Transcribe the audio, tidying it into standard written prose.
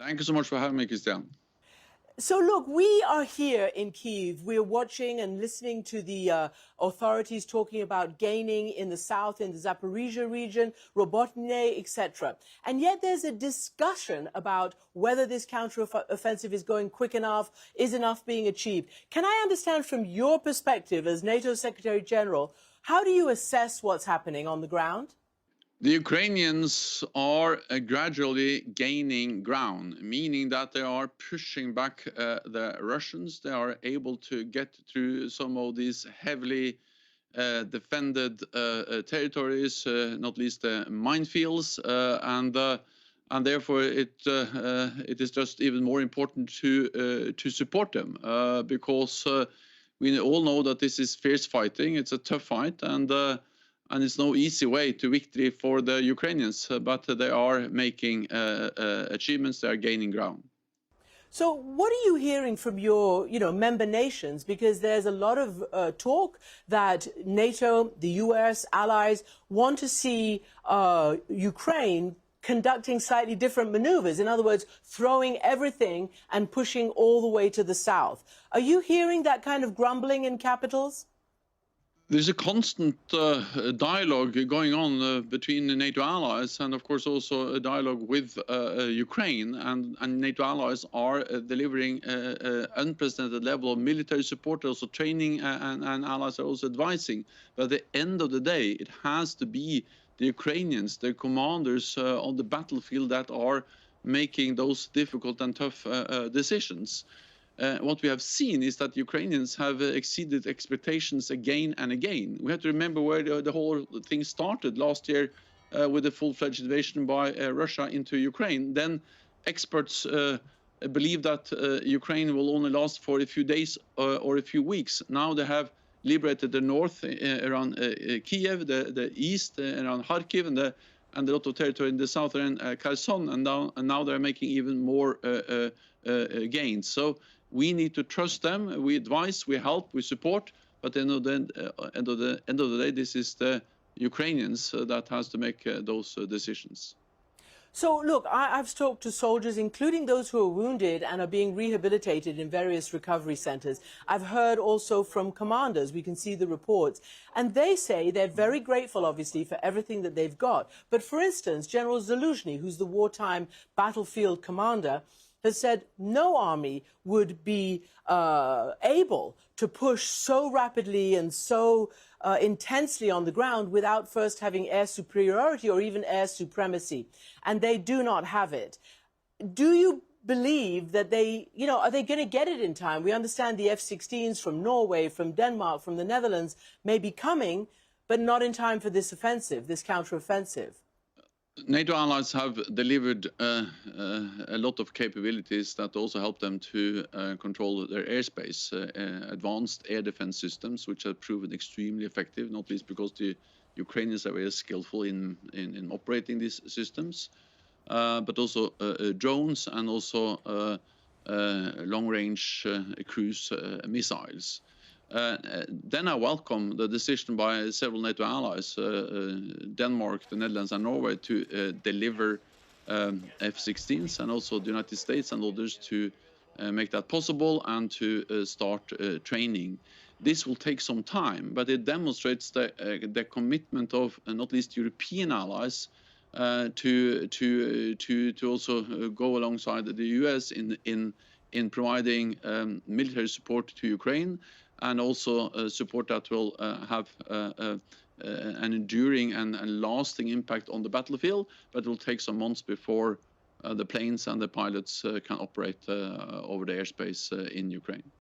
Thank you so much for having me, Christian. So look, we are here in Kyiv. We're watching and listening to the authorities talking about gaining in the south, in the Zaporizhia region, Robotny, etc. And yet there's a discussion about whether this counteroffensive is going quick enough, is enough being achieved. Can I understand from your perspective as NATO Secretary General, how do you assess what's happening on the ground? The Ukrainians are gradually gaining ground, meaning that they are pushing back the Russians. They are able to get through some of these heavily defended territories, not least the minefields, and therefore it is just even more important to support them because we all know that this is fierce fighting. It's a tough fight, and it's no easy way to victory for the Ukrainians, but they are making achievements. They are gaining ground. So what are you hearing from your, member nations? Because there's a lot of talk that NATO, the US, allies want to see Ukraine conducting slightly different maneuvers. In other words, throwing everything and pushing all the way to the south. Are you hearing that kind of grumbling in capitals? There's a constant dialogue going on between the NATO allies, and of course also a dialogue with Ukraine. And NATO allies are delivering unprecedented level of military support, also training, and allies are also advising. But at the end of the day, it has to be the Ukrainians, the commanders on the battlefield, that are making those difficult and tough decisions. What we have seen is that Ukrainians have exceeded expectations again and again. We have to remember where the whole thing started last year with the full-fledged invasion by Russia into Ukraine. Then experts believe that Ukraine will only last for a few days or a few weeks. Now they have liberated the north around Kiev, the east around Kharkiv, and a lot of territory in the southern Kherson, and now they're making even more gains. So we need to trust them. We advise, we help, we support. But at the end of the day, this is the Ukrainians that has to make those decisions. So, look, I've talked to soldiers, including those who are wounded and are being rehabilitated in various recovery centers. I've heard also from commanders. We can see the reports. And they say they're very grateful, obviously, for everything that they've got. But, for instance, General Zaluzhny, who's the wartime battlefield commander, has said no army would be able to push so rapidly and so intensely on the ground without first having air superiority or even air supremacy. And they do not have it. Do you believe that they, are they going to get it in time? We understand the F-16s from Norway, from Denmark, from the Netherlands may be coming, but not in time for this offensive, this counteroffensive. NATO allies have delivered a lot of capabilities that also help them to control their airspace. Advanced air defense systems, which have proven extremely effective, not least because the Ukrainians are very skillful in operating these systems, but also drones and also long-range cruise missiles. Then I welcome the decision by several NATO allies, Denmark, the Netherlands and Norway, to deliver F-16s, and also the United States and others to make that possible and to start training. This will take some time, but it demonstrates the commitment of not least European allies to also go alongside the US in providing military support to Ukraine, and also support that will have an enduring and lasting impact on the battlefield, but it will take some months before the planes and the pilots can operate over the airspace in Ukraine.